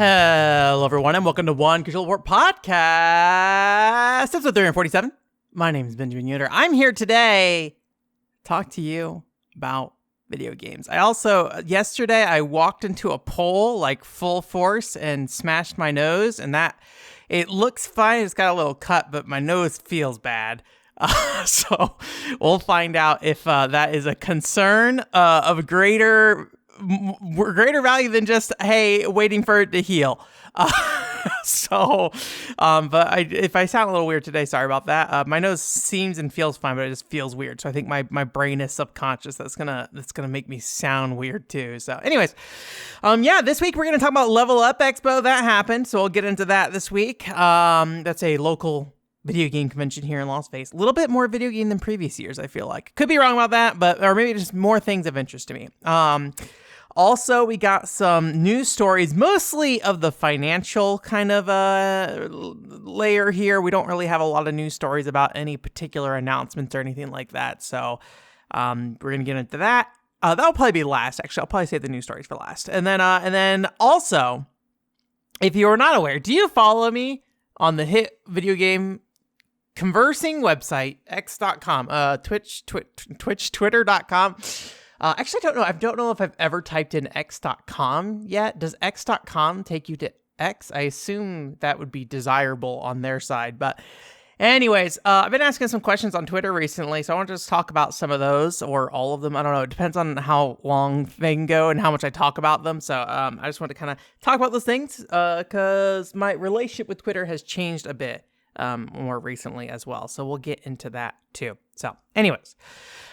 Hello, everyone, and welcome to One Control Report Podcast, episode 347. My name is Benjamin Yoder. I'm here today to talk to you about video games. Yesterday, I walked into a pole, like full force, and smashed my nose, and it looks fine. It's got a little cut, but my nose feels bad. So we'll find out if that is a concern of greater value than just, hey, waiting for it to heal. But if I sound a little weird today, sorry about that. My nose seems and feels fine, but it just feels weird. So I think my brain is subconscious. That's gonna make me sound weird too. So anyways, this week we're gonna talk about LvlUpExpo. That happened, so we'll get into that this week. That's a local video game convention here in Las Vegas. A little bit more video game than previous years, I feel like. Could be wrong about that, or maybe just more things of interest to me. Also, we got some news stories, mostly of the financial kind of layer here. We don't really have a lot of news stories about any particular announcements or anything like that. So we're going to get into that. That'll probably be last, actually. I'll probably save the news stories for last. And then also, if you are not aware, do you follow me on the hit video game conversing website, x.com, Twitch, twitter.com? Actually, I don't know if I've ever typed in x.com yet. Does x.com take you to X? I assume that would be desirable on their side. But anyways, I've been asking some questions on Twitter recently, so I want to just talk about some of those or all of them. I don't know. It depends on how long they can go and how much I talk about them. So I just want to kind of talk about those things because my relationship with Twitter has changed a bit more recently as well. So we'll get into that too. So anyways,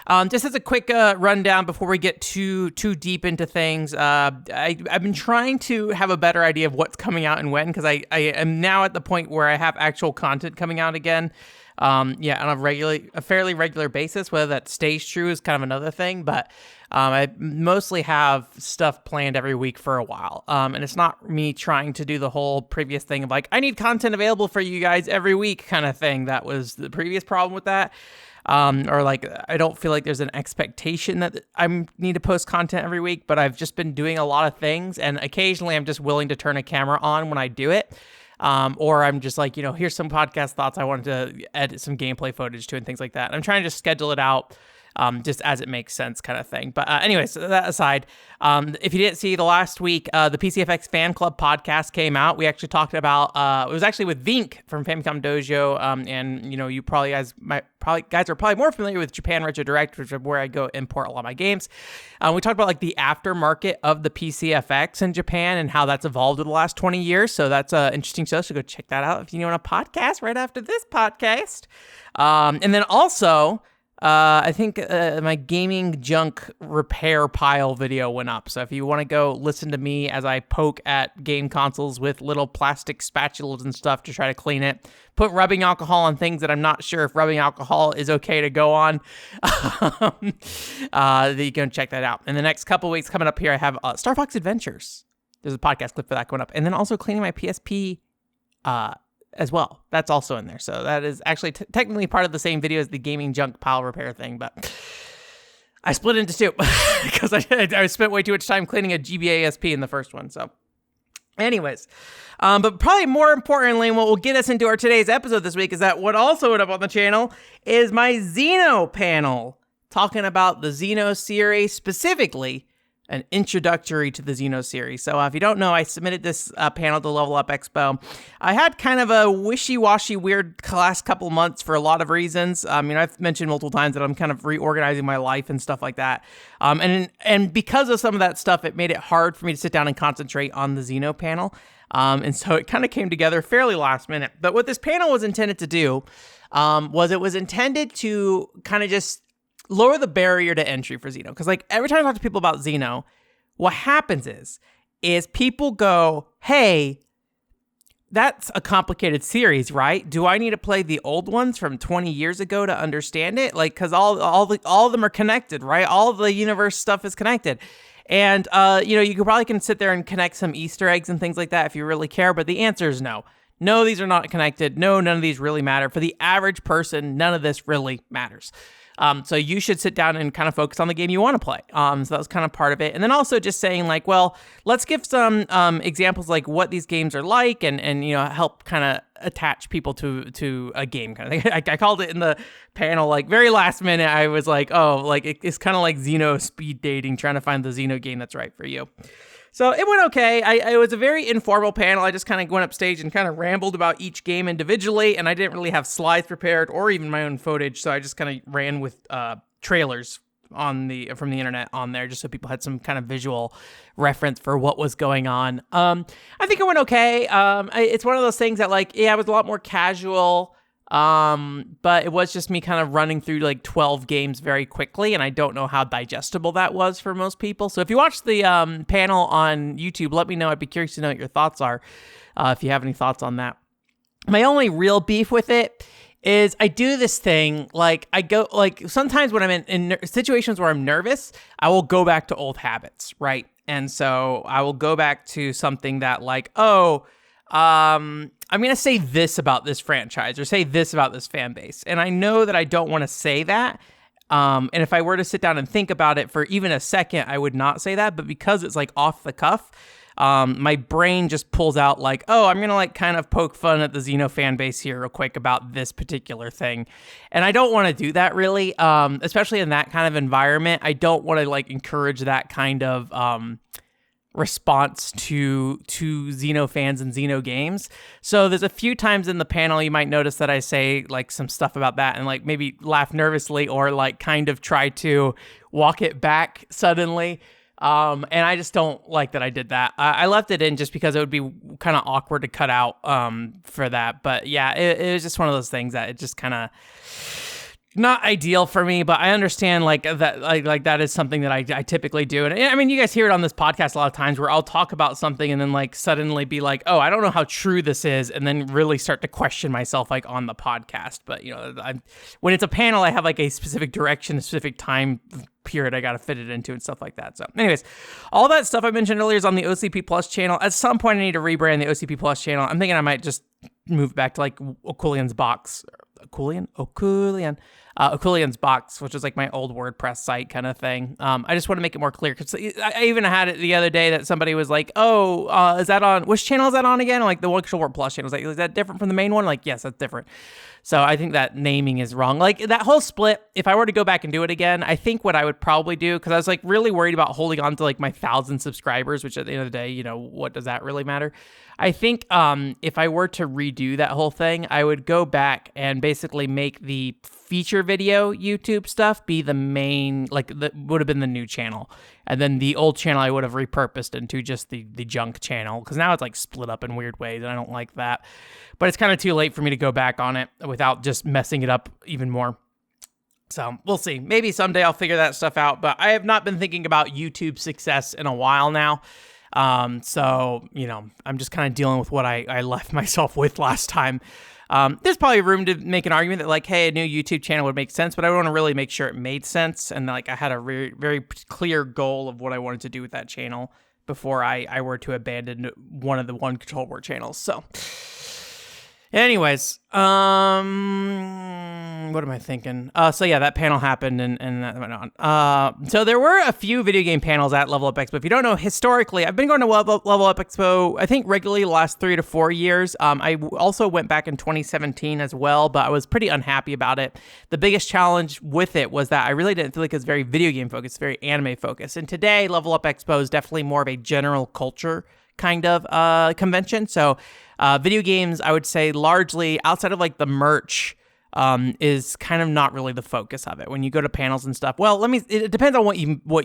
just as a quick rundown before we get too deep into things, I've been trying to have a better idea of what's coming out and when, because I am now at the point where I have actual content coming out again. On a fairly regular basis. Whether that stays true is kind of another thing, but I mostly have stuff planned every week for a while. And it's not me trying to do the whole previous thing of like, I need content available for you guys every week kind of thing. That was the previous problem with that. Or like, I don't feel like there's an expectation that I need to post content every week, but I've just been doing a lot of things, and occasionally I'm just willing to turn a camera on when I do it. Or I'm just like, here's some podcast thoughts I wanted to edit some gameplay footage to and things like that. I'm trying to just schedule it out just as it makes sense kind of thing. But anyways, that aside, if you didn't see the last week, the PCFX Fan Club podcast came out. We actually talked about, it was actually with Vink from Famicom Dojo. And you guys are probably more familiar with Japan Retro Direct, which is where I go import a lot of my games. We talked about like the aftermarket of the PCFX in Japan and how that's evolved over the last 20 years. So that's an interesting show. So go check that out if you want a podcast right after this podcast. And then also, I think my gaming junk repair pile video went up. So if you want to go listen to me as I poke at game consoles with little plastic spatulas and stuff to try to clean it, put rubbing alcohol on things that I'm not sure if rubbing alcohol is okay to go on, you can check that out. In the next couple weeks coming up here, I have Star Fox Adventures. There's a podcast clip for that going up. And then also cleaning my PSP as well. That's also in there. So that is actually technically part of the same video as the gaming junk pile repair thing, but I split into two because I spent way too much time cleaning a GBA SP in the first one. So anyways, but probably more importantly, what will get us into our today's episode this week is that what also went up on the channel is my Xeno panel, talking about the Xeno series, specifically an introductory to the Xeno series. So if you don't know, I submitted this panel to LvlUpExpo. I had kind of a wishy-washy, weird last couple months for a lot of reasons. I've mentioned multiple times that I'm kind of reorganizing my life and stuff like that. And because of some of that stuff, it made it hard for me to sit down and concentrate on the Xeno panel. And so it kind of came together fairly last minute. But what this panel was intended to do was it was intended to kind of just lower the barrier to entry for Xeno. Because like every time I talk to people about Xeno, what happens is people go, hey, that's a complicated series, right? Do I need to play the old ones from 20 years ago to understand it? Like, because all of them are connected, right? All of the universe stuff is connected. And, you probably can sit there and connect some Easter eggs and things like that if you really care. But the answer is no. No, these are not connected. No, none of these really matter. For the average person, none of this really matters. So you should sit down and kind of focus on the game you want to play. So that was kind of part of it. And then also just saying like, well, let's give some examples like what these games are like and help kind of attach people to a game kind of thing. I called it in the panel, like very last minute, I was like, oh, like it's kind of like Xeno speed dating, trying to find the Xeno game that's right for you. So it went okay. It was a very informal panel. I just kind of went up stage and kind of rambled about each game individually, and I didn't really have slides prepared or even my own footage, so I just kind of ran with trailers from the internet on there just so people had some kind of visual reference for what was going on. I think it went okay. It's one of those things that it was a lot more casual. But it was just me kind of running through like 12 games very quickly, and I don't know how digestible that was for most people. So if you watch the panel on YouTube, let me know. I'd be curious to know what your thoughts are, if you have any thoughts on that. My only real beef with it is I do this thing, like I go, like sometimes when I'm in situations where I'm nervous, I will go back to old habits, right? And so I will go back to something that like, I'm going to say this about this franchise or say this about this fan base. And I know that I don't want to say that. And if I were to sit down and think about it for even a second, I would not say that. But because it's like off the cuff, my brain just pulls out like, oh, I'm going to like kind of poke fun at the Xeno fan base here real quick about this particular thing. And I don't want to do that really, especially in that kind of environment. I don't want to like encourage that kind of response to Xeno fans and Xeno games. So there's a few times in the panel you might notice that I say like some stuff about that and like maybe laugh nervously or like kind of try to walk it back suddenly. And I just don't like that I did that. I left it in just because it would be kind of awkward to cut out for that. But yeah, it was just one of those things that it just kind of not ideal for me, but I understand like that, like that is something that I typically do. And I mean, you guys hear it on this podcast a lot of times where I'll talk about something and then like suddenly be like, oh, I don't know how true this is. And then really start to question myself like on the podcast. But when it's a panel, I have like a specific direction, a specific time period I got to fit it into and stuff like that. So anyways, all that stuff I mentioned earlier is on the OCP Plus channel. At some point I need to rebrand the OCP Plus channel. I'm thinking I might just move back to like Okulian's box. Okulian's box, which is like my old WordPress site kind of thing. I just want to make it more clear because I even had it the other day that somebody was like, oh, is that on, which channel is that on again? I'm like the One Control Word Plus channel. I was like, is that different from the main one? Like, yes, that's different. So I think that naming is wrong. Like that whole split, if I were to go back and do it again, I think what I would probably do, because I was like really worried about holding on to like my 1,000 subscribers, which at the end of the day, what does that really matter? I think if I were to redo that whole thing, I would go back and basically make the feature video YouTube stuff be the main, like that would have been the new channel. And then the old channel I would have repurposed into just the junk channel, because now it's like split up in weird ways and I don't like that. But it's kind of too late for me to go back on it without just messing it up even more. So we'll see. Maybe someday I'll figure that stuff out, but I have not been thinking about YouTube success in a while now. So, I'm just kind of dealing with what I left myself with last time. There's probably room to make an argument that like, hey, a new YouTube channel would make sense, but I want to really make sure it made sense. And like, I had a very, very clear goal of what I wanted to do with that channel before I were to abandon one of the One Control Word channels. So anyways, what am I thinking? So yeah, that panel happened and that went on. So there were a few video game panels at LvlUpExpo. If you don't know, historically, I've been going to LvlUpExpo, I think regularly the last 3 to 4 years. I also went back in 2017 as well, but I was pretty unhappy about it. The biggest challenge with it was that I really didn't feel like it was very video game focused, very anime focused. And today, LvlUpExpo is definitely more of a general culture kind of convention. So video games, I would say largely outside of like the merch, is kind of not really the focus of it when you go to panels and stuff. Well, it depends on what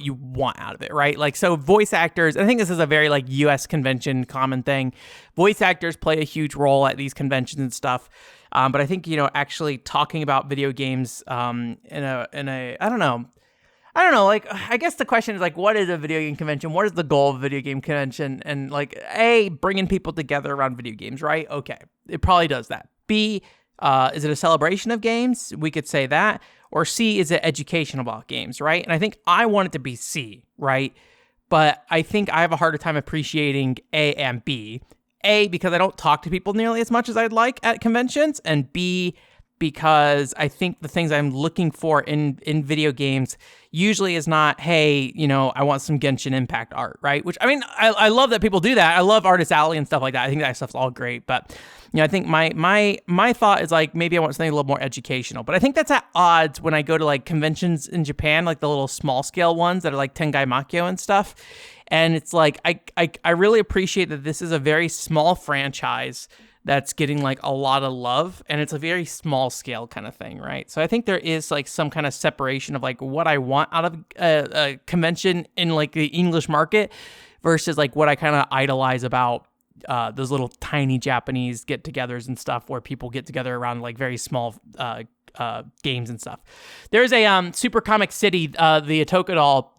you want out of it, right? Like, so voice actors, I think this is a very like US convention common thing. Voice actors play a huge role at these conventions and stuff. But I think, actually talking about video games, in a, I don't know, like, I guess the question is, like, what is a video game convention? What is the goal of a video game convention? And, like, A, bringing people together around video games, right? Okay, it probably does that. B, is it a celebration of games? We could say that. Or C, is it educational about games, right? And I think I want it to be C, right? But I think I have a harder time appreciating A and B. A, because I don't talk to people nearly as much as I'd like at conventions. And B, because I think the things I'm looking for in video games usually is not, hey, I want some Genshin Impact art, right? Which, I mean, I love that people do that. I love Artist Alley and stuff like that. I think that stuff's all great, but I think my thought is like, maybe I want something a little more educational. But I think that's at odds when I go to like conventions in Japan, like the little small scale ones that are like Tengai Makyo and stuff. And it's like, I really appreciate that this is a very small franchise that's getting like a lot of love, and it's a very small scale kind of thing, right? So I think there is like some kind of separation of like what I want out of a convention in like the English market versus like what I kind of idolize about those little tiny Japanese get-togethers and stuff where people get together around like very small games and stuff. There's a Super Comic City, the Atoka Doll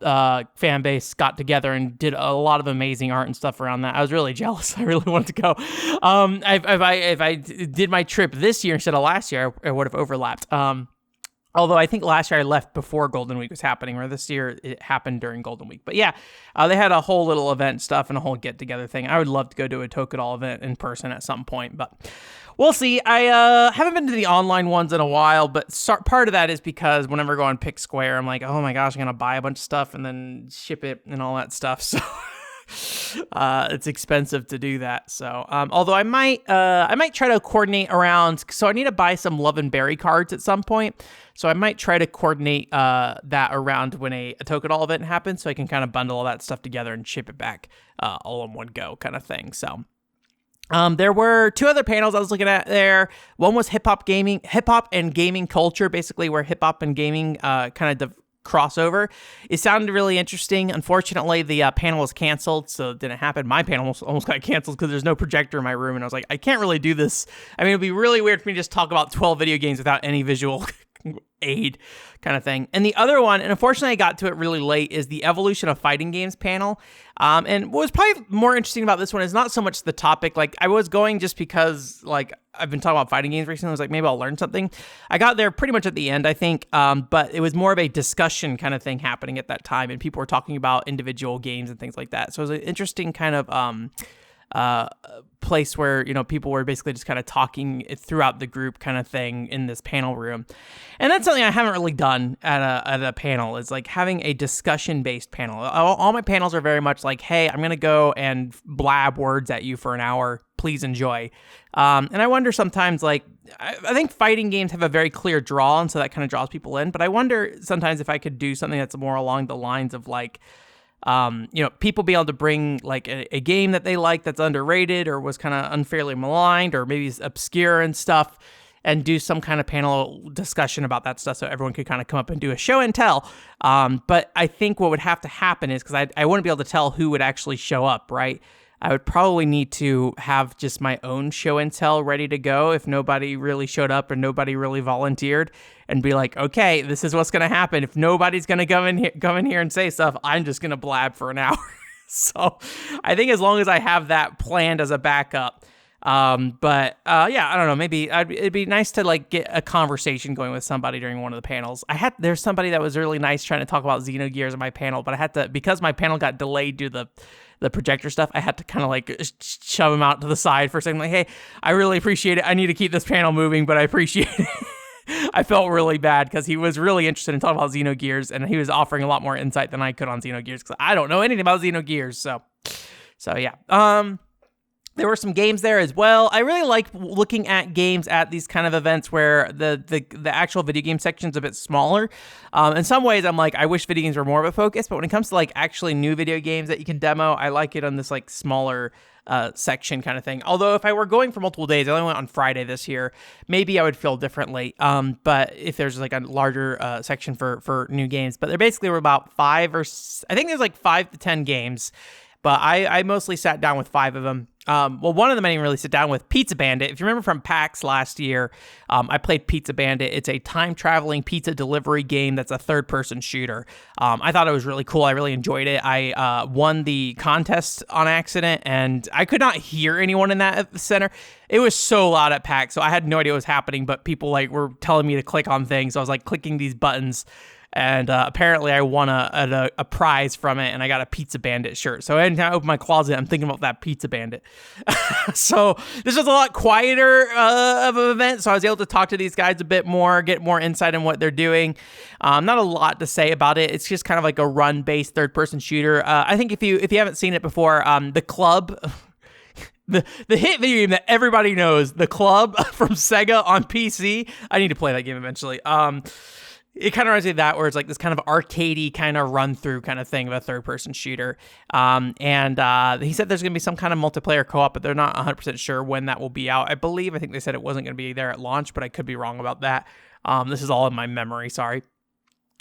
fan base got together and did a lot of amazing art and stuff around that. I was really jealous. I really wanted to go. If I did my trip this year instead of last year, it would have overlapped. Although I think last year I left before Golden Week was happening, or this year it happened during Golden Week. But yeah, they had a whole little event stuff and a whole get-together thing. I would love to go to a Atoka Doll event in person at some point, but we'll see. I haven't been to the online ones in a while, but part of that is because whenever I go on Pick Square, I'm like, oh my gosh, I'm going to buy a bunch of stuff and then ship it and all that stuff. So it's expensive to do that. So although I might try to coordinate around, so I need to buy some Love and Berry cards at some point. So I might try to coordinate that around when a Atoka Doll event happens, so I can kind of bundle all that stuff together and ship it back all in one go kind of thing. So there were two other panels I was looking at there. One was hip hop and gaming culture, basically where hip hop and gaming kind of crossover. It sounded really interesting. Unfortunately, the panel was canceled, so it didn't happen. My panel almost got canceled because there's no projector in my room, and I was like, I can't really do this. I mean, it'd be really weird for me to just talk about 12 video games without any visual aid kind of thing. And the other one, and unfortunately I got to it really late, is the evolution of fighting games panel. And what was probably more interesting about this one is not so much the topic. Like, I was going just because like I've been talking about fighting games recently. I was like, maybe I'll learn something. I got there pretty much at the end, I think. But it was more of a discussion kind of thing happening at that time, and people were talking about individual games and things like that. So it was an interesting kind of place where, people were basically just kind of talking throughout the group kind of thing in this panel room. And that's something I haven't really done at a panel, is like having a discussion-based panel. All my panels are very much like, hey, I'm going to go and blab words at you for an hour. Please enjoy. And I wonder sometimes, like, I think fighting games have a very clear draw, and so that kind of draws people in. But I wonder sometimes if I could do something that's more along the lines of like, people be able to bring like a game that they like that's underrated or was kind of unfairly maligned or maybe is obscure and stuff, and do some kind of panel discussion about that stuff so everyone could kind of come up and do a show and tell. But I think what would have to happen is, because I wouldn't be able to tell who would actually show up, right? I would probably need to have just my own show and tell ready to go if nobody really showed up or nobody really volunteered, and be like, okay, this is what's going to happen. If nobody's going to come in here and say stuff, I'm just going to blab for an hour. So I think as long as I have that planned as a backup. But I don't know, maybe it'd be nice to like get a conversation going with somebody during one of the panels. There's somebody that was really nice trying to talk about Xenogears in my panel, but I had to, because my panel got delayed due to the projector stuff, I had to kind of like shove him out to the side for a second, like, hey, I really appreciate it. I need to keep this panel moving, but I appreciate it. I felt really bad because he was really interested in talking about Xenogears, and he was offering a lot more insight than I could on Xenogears because I don't know anything about Xenogears. So yeah. There were some games there as well. I really like looking at games at these kind of events where the actual video game section is a bit smaller. In some ways, I'm like, I wish video games were more of a focus, but when it comes to like actually new video games that you can demo, I like it on this like smaller section kind of thing. Although if I were going for multiple days, I only went on Friday this year, maybe I would feel differently. But if there's like a larger section for new games, but there basically were about 5 or I think there's like 5 to 10 games. But I mostly sat down with 5 of them. Well, one of them I didn't really sit down with, Pizza Bandit. If you remember from PAX last year, I played Pizza Bandit. It's a time-traveling pizza delivery game that's a third-person shooter. I thought it was really cool. I really enjoyed it. I won the contest on accident, and I could not hear anyone in that center. It was so loud at PAX, so I had no idea what was happening, but people like were telling me to click on things. So I was like clicking these buttons. And apparently I won a prize from it, and I got a Pizza Bandit shirt. So anytime I open my closet, I'm thinking about that Pizza Bandit. So this was a lot quieter of an event, so I was able to talk to these guys a bit more, get more insight on what they're doing. Not a lot to say about it. It's just kind of like a run-based third-person shooter. I think if you haven't seen it before, The Club... The hit video game that everybody knows, The Club from Sega on PC. I need to play that game eventually. It kind of reminds me of that, where it's like this kind of arcadey kind of run-through kind of thing of a third-person shooter. And he said there's going to be some kind of multiplayer co-op, but they're not 100% sure when that will be out. I think they said it wasn't going to be there at launch, but I could be wrong about that. This is all in my memory, sorry.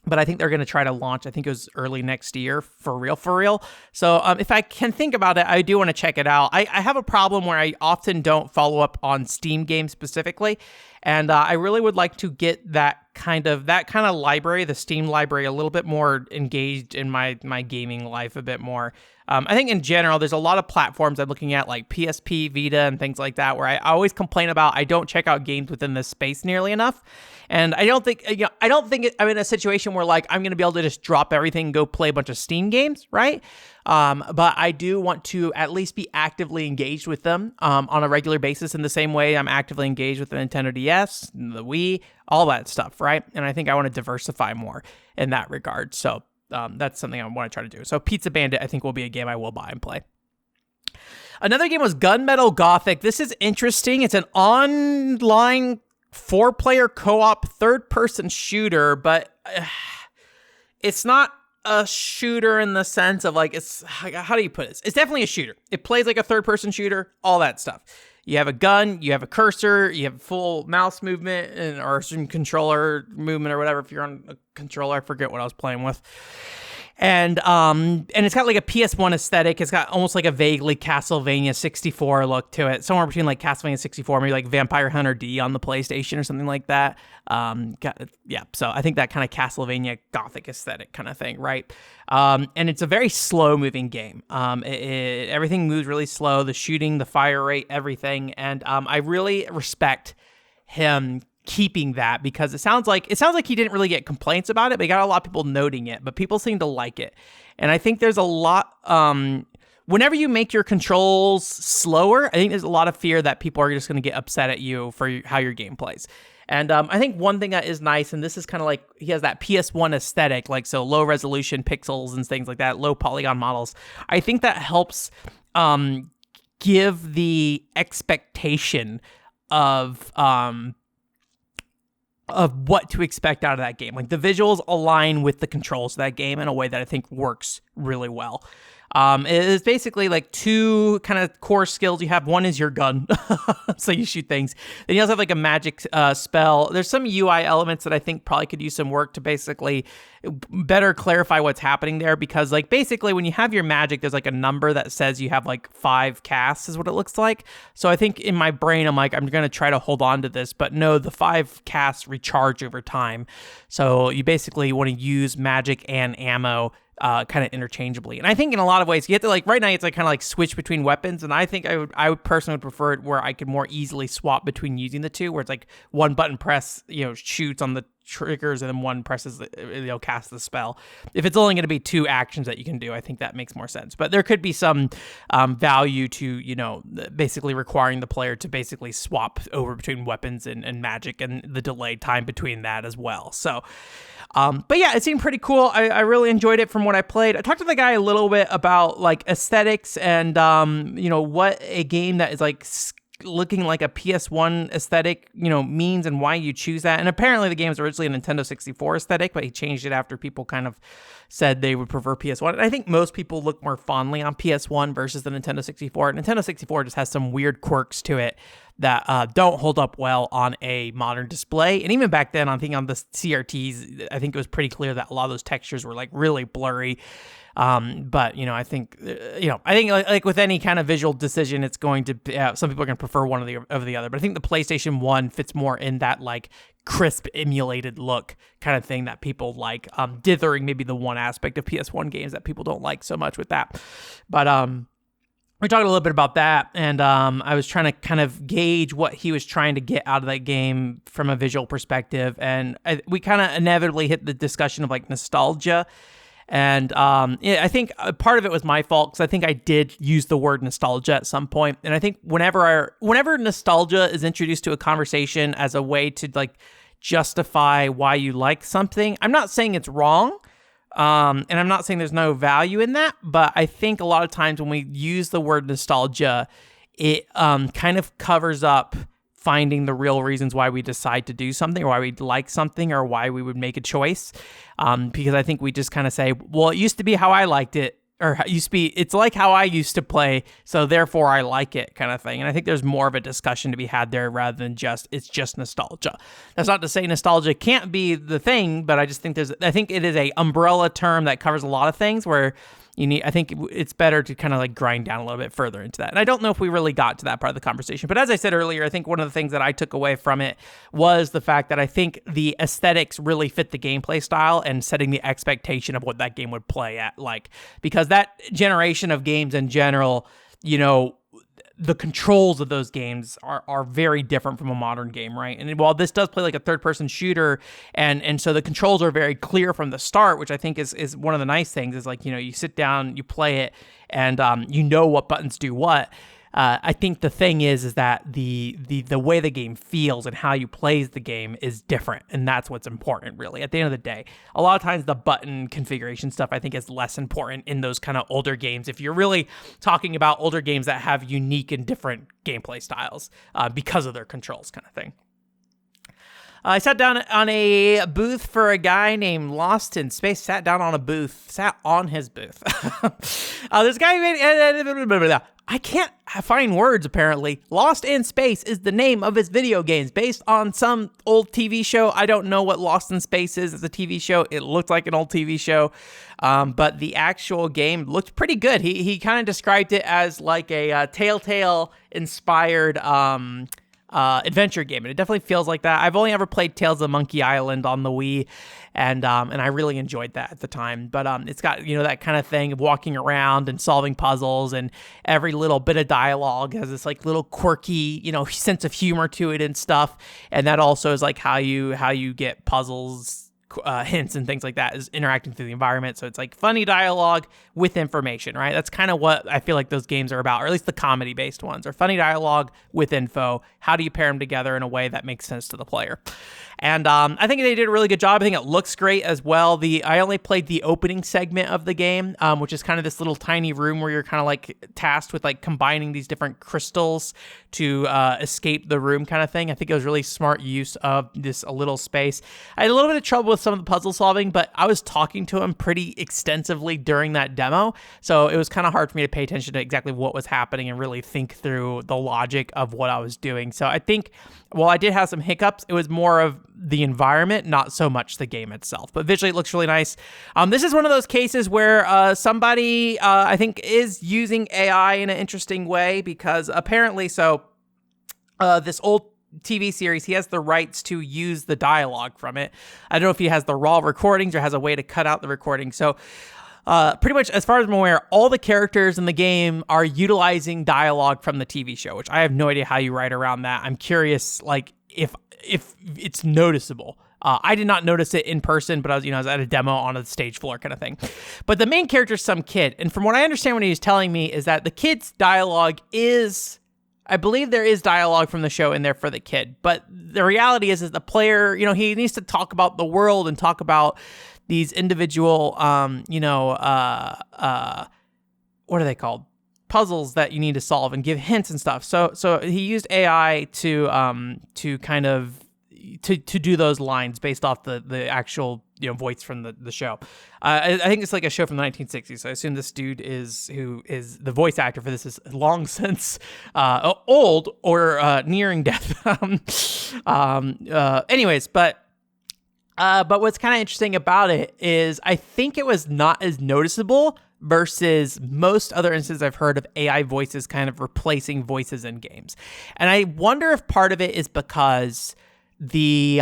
But I think they're going to try to launch, I think it was early next year, for real. So if I can think about it, I do want to check it out. I have a problem where I often don't follow up on Steam games specifically, and I really would like to get that kind of library, the Steam library, a little bit more engaged in my gaming life a bit more. I think in general, there's a lot of platforms I'm looking at, like PSP, Vita, and things like that, where I always complain about I don't check out games within this space nearly enough. And I don't think I'm in a situation where like I'm going to be able to just drop everything and go play a bunch of Steam games, right? But I do want to at least be actively engaged with them on a regular basis, in the same way I'm actively engaged with the Nintendo DS, the Wii, all that stuff, right? And I think I want to diversify more in that regard. So that's something I want to try to do. So Pizza Bandit, I think, will be a game I will buy and play. Another game was Gunmetal Gothic. This is interesting. It's an online 4-player co-op third-person shooter, but it's not a shooter in the sense of like, it's, how do you put it? It's definitely a shooter. It plays like a third-person shooter, all that stuff. You have a gun, you have a cursor, you have full mouse movement or some controller movement or whatever. If you're on a controller, I forget what I was playing with. And it's got like a PS1 aesthetic. It's got almost like a vaguely Castlevania 64 look to it. Somewhere between like Castlevania 64, maybe like Vampire Hunter D on the PlayStation or something like that. So I think that kind of Castlevania Gothic aesthetic kind of thing, right? And it's a very slow moving game. Everything moves really slow. The shooting, the fire rate, everything. And I really respect him keeping that, because it sounds like he didn't really get complaints about it, but he got a lot of people noting it, but people seem to like it. And I think there's a lot, whenever you make your controls slower, I think there's a lot of fear that people are just going to get upset at you for how your game plays. And I think one thing that is nice, and this is kind of like, he has that PS1 aesthetic, like so low resolution pixels and things like that, low polygon models. I think that helps give the expectation of what to expect out of that game. Like the visuals align with the controls of that game in a way that I think works really well. It is basically like two kind of core skills you have. One is your gun, so you shoot things. Then you also have like a magic spell. There's some UI elements that I think probably could use some work to basically better clarify what's happening there, because like basically when you have your magic, there's like a number that says you have like 5 casts is what it looks like. So I think in my brain, I'm like, I'm going to try to hold on to this, but no, the 5 casts recharge over time. So you basically want to use magic and ammo kind of interchangeably. And I think in a lot of ways, you have to like, right now it's like kind of like switch between weapons. And I think I would personally prefer it where I could more easily swap between using the two, where it's like one button press, shoots on the triggers, and then one presses, cast the spell. If it's only going to be 2 actions that you can do, I think that makes more sense. But there could be some value to, basically requiring the player to basically swap over between weapons and magic, and the delayed time between that as well. So, but yeah, it seemed pretty cool. I really enjoyed it from what I played. I talked to the guy a little bit about like aesthetics and, what a game that is like looking like a PS1 aesthetic, means and why you choose that. And apparently the game was originally a Nintendo 64 aesthetic, but he changed it after people kind of said they would prefer PS1. And I think most people look more fondly on PS1 versus the Nintendo 64. Nintendo 64 just has some weird quirks to it that don't hold up well on a modern display. And even back then, I think on the CRTs, I think it was pretty clear that a lot of those textures were like really blurry. But I think like with any kind of visual decision, it's going to be, some people are going to prefer one of the other. But I think the PlayStation 1 fits more in that like crisp emulated look kind of thing that people like, dithering maybe the one aspect of PS1 games that people don't like so much with that. But we talked a little bit about that, and I was trying to kind of gauge what he was trying to get out of that game from a visual perspective, and we kind of inevitably hit the discussion of like nostalgia, and I think part of it was my fault because I think I did use the word nostalgia at some point, and I think whenever nostalgia is introduced to a conversation as a way to like justify why you like something, I'm not saying it's wrong. And I'm not saying there's no value in that, but I think a lot of times when we use the word nostalgia, it kind of covers up finding the real reasons why we decide to do something or why we like something or why we would make a choice. Because I think we just kind of say, well, it used to be how I liked it, or it's like how I used to play, so therefore I like it kind of thing. And I think there's more of a discussion to be had there rather than it's just nostalgia. That's not to say nostalgia can't be the thing, but I just think I think it is a umbrella term that covers a lot of things where I think it's better to kind of like grind down a little bit further into that. And I don't know if we really got to that part of the conversation, but as I said earlier, I think one of the things that I took away from it was the fact that I think the aesthetics really fit the gameplay style and setting the expectation of what that game would play at, like, because that generation of games in general, the controls of those games are very different from a modern game, right? And while this does play like a third-person shooter, and so the controls are very clear from the start, which I think is one of the nice things, is like, you sit down, you play it, and you know what buttons do what. I think the thing is that the way the game feels and how you play the game is different, and that's what's important, really. At the end of the day, a lot of times the button configuration stuff I think is less important in those kind of older games. If you're really talking about older games that have unique and different gameplay styles because of their controls, kind of thing. I sat down on a booth for a guy named Lost in Space. Sat on his booth. This guy, I can't find words, apparently. Lost in Space is the name of his video games, based on some old TV show. I don't know what Lost in Space is as a TV show. It looked like an old TV show, but the actual game looked pretty good. He kind of described it as like a Telltale-inspired adventure game, and it definitely feels like that. I've only ever played Tales of Monkey Island on the Wii, and I really enjoyed that at the time. But it's got that kind of thing of walking around and solving puzzles, and every little bit of dialogue has this like little quirky sense of humor to it and stuff. And that also is like how you get puzzles. Hints and things like that is interacting through the environment. So it's like funny dialogue with information, right? That's kind of what I feel like those games are about, or at least the comedy-based ones, are funny dialogue with info. How do you pair them together in a way that makes sense to the player? And I think they did a really good job. I think it looks great as well. I only played the opening segment of the game, which is kind of this little tiny room where you're kind of like tasked with like combining these different crystals to escape the room kind of thing. I think it was really smart use of this little space. I had a little bit of trouble with some of the puzzle solving, but I was talking to him pretty extensively during that demo, so it was kind of hard for me to pay attention to exactly what was happening and really think through the logic of what I was doing. So I think while I did have some hiccups, it was more of the environment, not so much the game itself. But visually, it looks really nice. This is one of those cases where somebody, I think, is using AI in an interesting way, because apparently, this old TV series, he has the rights to use the dialogue from it. I don't know if he has the raw recordings or has a way to cut out the recording. So pretty much, as far as I'm aware, all the characters in the game are utilizing dialogue from the TV show, which I have no idea how you write around that. I'm curious, like, if it's noticeable. I did not notice it in person, but I was at a demo on a stage floor kind of thing. But the main character is some kid, and from what I understand, what he was telling me is that the kid's dialogue is, I believe there is dialogue from the show in there for the kid, but the reality is the player, he needs to talk about the world and talk about these individual, what are they called? Puzzles that you need to solve and give hints and stuff. So he used AI to kind of to do those lines based off the actual voice from the show. I think it's like a show from the 1960s. So I assume this dude who is the voice actor for this is long since old or nearing death. Anyways, but what's kind of interesting about it is I think it was not as noticeable versus most other instances I've heard of AI voices kind of replacing voices in games. And I wonder if part of it is because the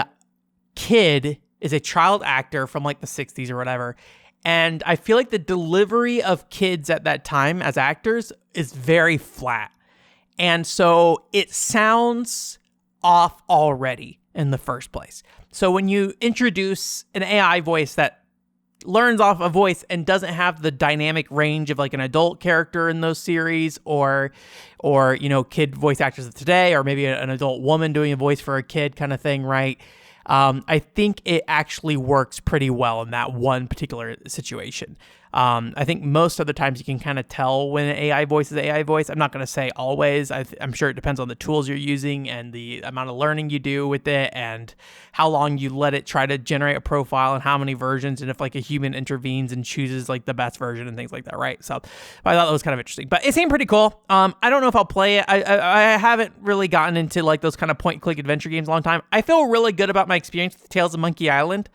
kid is a child actor from like the 60s or whatever, And I feel like the delivery of kids at that time as actors is very flat. And so it sounds off already in the first place. So when you introduce an AI voice that learns off a voice and doesn't have the dynamic range of like an adult character in those series or kid voice actors of today, or maybe an adult woman doing a voice for a kid kind of thing, right? I think it actually works pretty well in that one particular situation. I think most of the times you can kind of tell when an AI voice is an AI voice. I'm not going to say always. I'm sure it depends on the tools you're using and the amount of learning you do with it and how long you let it try to generate a profile and how many versions, and if like a human intervenes and chooses like the best version and things like that, right? So I thought that was kind of interesting, but it seemed pretty cool. I don't know if I'll play it. I haven't really gotten into like those kind of point-and-click adventure games in a long time. I feel really good about my experience with Tales of Monkey Island,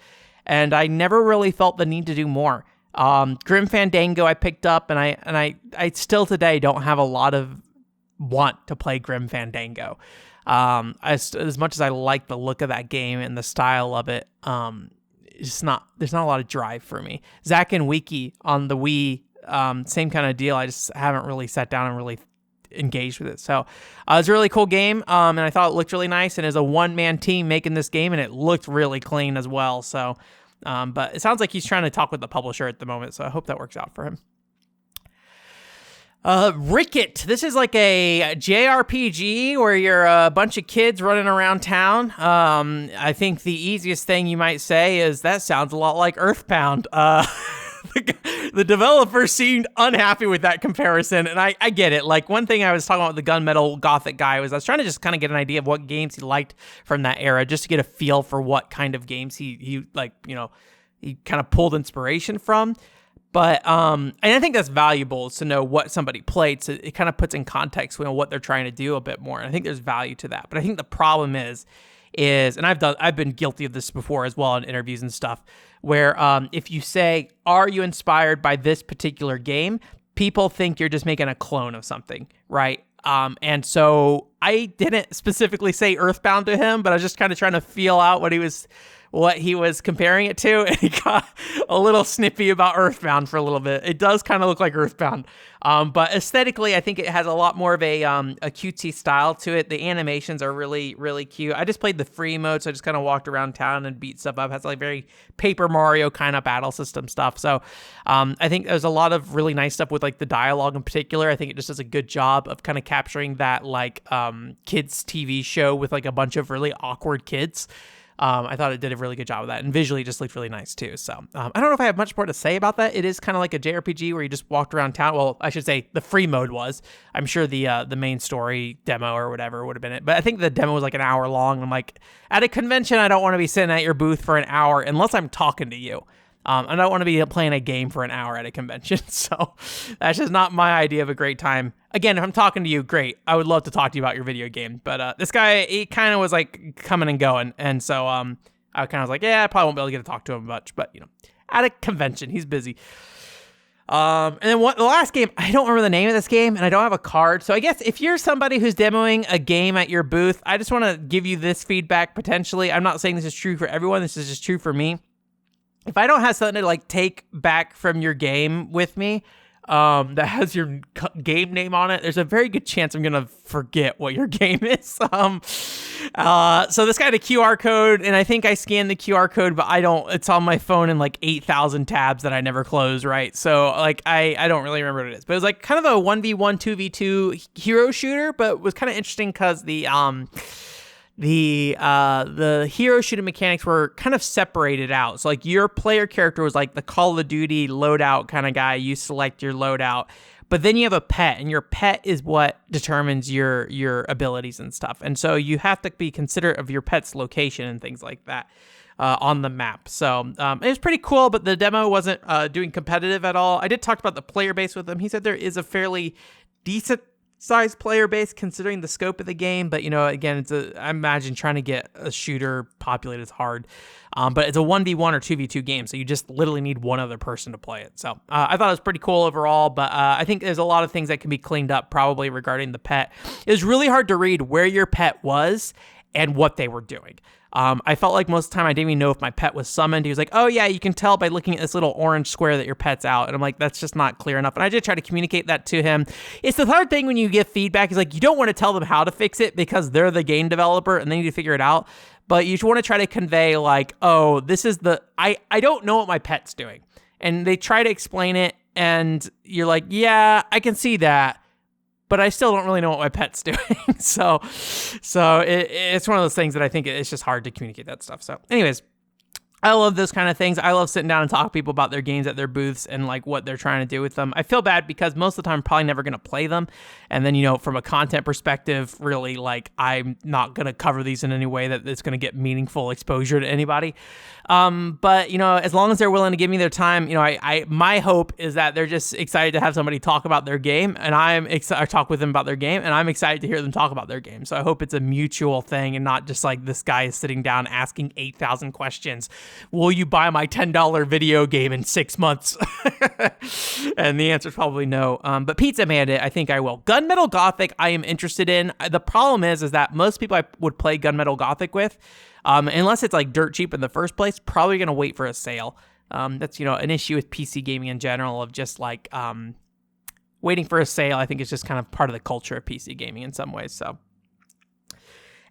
and I never really felt the need to do more. Grim Fandango I picked up, and I still today don't have a lot of want to play Grim Fandango. As much as I like the look of that game and the style of it, there's not a lot of drive for me. Zack and Wiki on the Wii, same kind of deal. I just haven't really sat down and really engaged with it. So it's a really cool game, and I thought it looked really nice, and as a one-man team making this game, and it looked really clean as well. So but it sounds like he's trying to talk with the publisher at the moment, so I hope that works out for him. Ricket. This is like a JRPG where you're a bunch of kids running around town. I think the easiest thing you might say is that sounds a lot like Earthbound. The developer seemed unhappy with that comparison, and I get it. Like, one thing I was talking about with the gunmetal gothic guy was I was trying to just kind of get an idea of what games he liked from that era, just to get a feel for what kind of games he like, he kind of pulled inspiration from. But and I think that's valuable to know what somebody played, so it kind of puts in context what they're trying to do a bit more. And I think there's value to that. But I think the problem is, and I've been guilty of this before as well in interviews and stuff, where if you say, are you inspired by this particular game, people think you're just making a clone of something, right? And so I didn't specifically say Earthbound to him, but I was just kind of trying to feel out what he was comparing it to, and he got a little snippy about Earthbound for a little bit. It does kind of look like Earthbound, but aesthetically, I think it has a lot more of a cutesy style to it. The animations are really, really cute. I just played the free mode, so I just kind of walked around town and beat stuff up. It has like very Paper Mario kind of battle system stuff. So I think there's a lot of really nice stuff with like the dialogue in particular. I think it just does a good job of kind of capturing that like kids TV show with like a bunch of really awkward kids. I thought it did a really good job of that, and visually it just looked really nice too. So I don't know if I have much more to say about that. It is kind of like a JRPG where you just walked around town. Well, I should say the free mode was. I'm sure the main story demo or whatever would have been it, but I think the demo was like an hour long. I'm like, at a convention, I don't want to be sitting at your booth for an hour unless I'm talking to you. I don't want to be playing a game for an hour at a convention, so that's just not my idea of a great time. Again, if I'm talking to you, great. I would love to talk to you about your video game, but this guy, he kind of was like coming and going, and so I kind of was like, yeah, I probably won't be able to get to talk to him much, but at a convention, he's busy. And then the last game, I don't remember the name of this game, and I don't have a card, so I guess if you're somebody who's demoing a game at your booth, I just want to give you this feedback potentially. I'm not saying this is true for everyone. This is just true for me. If I don't have something to like take back from your game with me, that has your game name on it, there's a very good chance I'm gonna forget what your game is. So this guy had a QR code, and I think I scanned the QR code, but it's on my phone in like 8,000 tabs that I never close, right? So like I don't really remember what it is, but it was like kind of a 1v1, 2v2 hero shooter, but it was kind of interesting because the hero shooting mechanics were kind of separated out. So like your player character was like the Call of Duty loadout kind of guy. You select your loadout, but then you have a pet, and your pet is what determines your abilities and stuff. And so you have to be considerate of your pet's location and things like that on the map. So it was pretty cool, but the demo wasn't doing competitive at all. I did talk about the player base with him. He said there is a fairly decent size player base considering the scope of the game, but again, I imagine trying to get a shooter populated is hard, but it's a 1v1 or 2v2 game, so you just literally need one other person to play it. So I thought it was pretty cool overall, but I think there's a lot of things that can be cleaned up probably regarding the pet. It was really hard to read where your pet was and what they were doing. I felt like most of the time I didn't even know if my pet was summoned. He was like, oh yeah, you can tell by looking at this little orange square that your pet's out. And I'm like, that's just not clear enough. And I did try to communicate that to him. It's the hard thing when you give feedback is like, you don't want to tell them how to fix it because they're the game developer and they need to figure it out. But you want to try to convey like, oh, this is I don't know what my pet's doing. And they try to explain it and you're like, yeah, I can see that. But I still don't really know what my pet's doing. so it's one of those things that I think it's just hard to communicate that stuff. So anyways, I love those kind of things. I love sitting down and talking to people about their games at their booths and like what they're trying to do with them. I feel bad because most of the time I'm probably never going to play them. And then, from a content perspective, really like I'm not going to cover these in any way that it's going to get meaningful exposure to anybody. But as long as they're willing to give me their time, my hope is that they're just excited to have somebody talk about their game and or talk with them about their game. And I'm excited to hear them talk about their game. So I hope it's a mutual thing and not just like this guy is sitting down asking 8,000 questions. Will you buy my $10 video game in 6 months? And the answer is probably no. But Pizza Bandit, I think I will. Gunmetal Gothic, I am interested in. The problem is that most people I would play Gunmetal Gothic with, unless it's like dirt cheap in the first place, probably going to wait for a sale. That's, an issue with PC gaming in general of just like waiting for a sale. I think it's just kind of part of the culture of PC gaming in some ways. So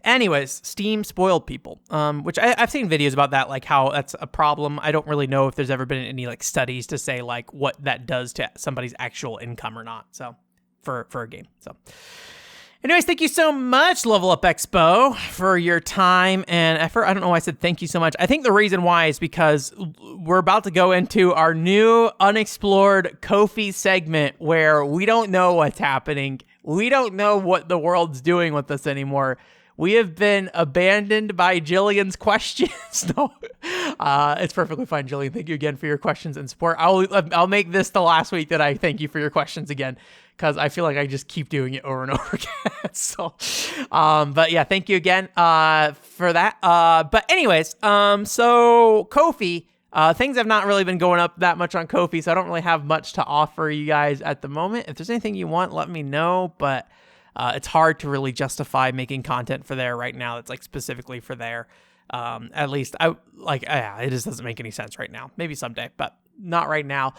anyways, Steam spoiled people, which I've seen videos about that, like how that's a problem. I don't really know if there's ever been any like studies to say like what that does to somebody's actual income or not. So for a game. So anyways, thank you so much, LvlUpExpo, for your time and effort. I don't know why I said thank you so much. I think the reason why is because we're about to go into our new unexplored Kofi segment where we don't know what's happening. We don't know what the world's doing with us anymore. We have been abandoned by Jillian's questions. No, it's perfectly fine, Jillian. Thank you again for your questions and support. I'll make this the last week that I thank you for your questions again, because I feel like I just keep doing it over and over again. So, but yeah, thank you again for that. But anyways, so Kofi, things have not really been going up that much on Kofi, so I don't really have much to offer you guys at the moment. If there's anything you want, let me know, but it's hard to really justify making content for there right now that's like specifically for there. At least it just doesn't make any sense right now. Maybe someday, but not right now.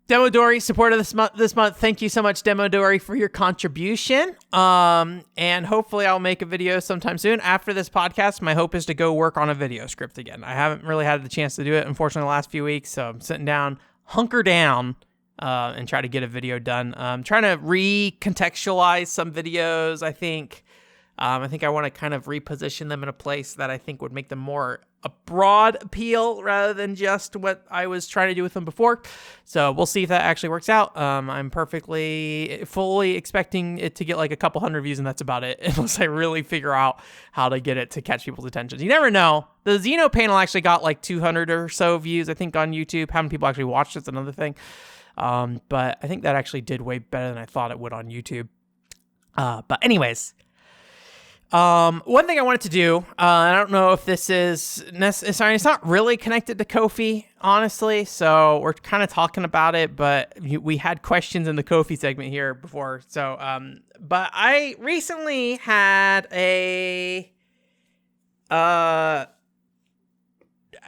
Demodori supported this month. Thank you so much, Demodori, for your contribution. And hopefully I'll make a video sometime soon. After this podcast, my hope is to go work on a video script again. I haven't really had the chance to do it, unfortunately, the last few weeks. So I'm sitting down, hunker down, and try to get a video done. Trying to recontextualize some videos, I think. I think I want to kind of reposition them in a place that I think would make them more a broad appeal rather than just what I was trying to do with them before. So we'll see if that actually works out. I'm fully expecting it to get like a couple hundred views, and that's about it, unless I really figure out how to get it to catch people's attention. You never know. The Xeno panel actually got like 200 or so views, I think, on YouTube. How many people actually watched it's another thing. But I think that actually did way better than I thought it would on YouTube. But anyways, one thing I wanted to do, I don't know if this is necessary. It's not really connected to Kofi, honestly. So we're kind of talking about it, but we had questions in the Kofi segment here before. So, but I recently had I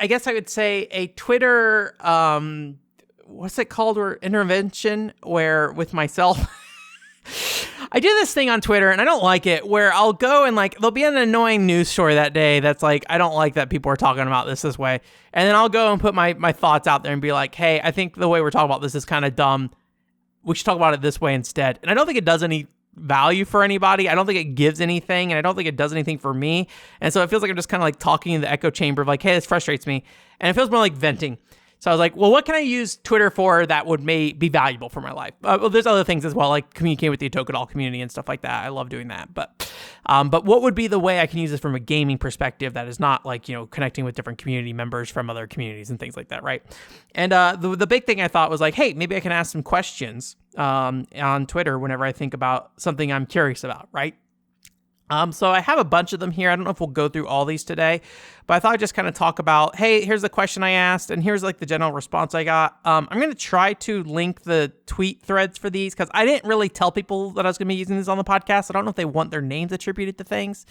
guess I would say a Twitter, what's it called? Or intervention where with myself, I do this thing on Twitter and I don't like it, where I'll go and like, there'll be an annoying news story that day that's like, I don't like that people are talking about this way. And then I'll go and put my thoughts out there and be like, hey, I think the way we're talking about this is kind of dumb. We should talk about it this way instead. And I don't think it does any value for anybody. I don't think it gives anything, and I don't think it does anything for me. And so it feels like I'm just kind of like talking in the echo chamber of like, hey, this frustrates me. And it feels more like venting. So I was like, well, what can I use Twitter for that would be valuable for my life? Well, there's other things as well, like communicating with the Otokodal community and stuff like that. I love doing that. But what would be the way I can use this from a gaming perspective that is not like, connecting with different community members from other communities and things like that, right? And the big thing I thought was like, hey, maybe I can ask some questions on Twitter whenever I think about something I'm curious about, right? So I have a bunch of them here. I don't know if we'll go through all these today, but I thought I'd just kind of talk about, hey, here's the question I asked, and here's like the general response I got. I'm going to try to link the tweet threads for these because I didn't really tell people that I was going to be using these on the podcast. I don't know if they want their names attributed to things,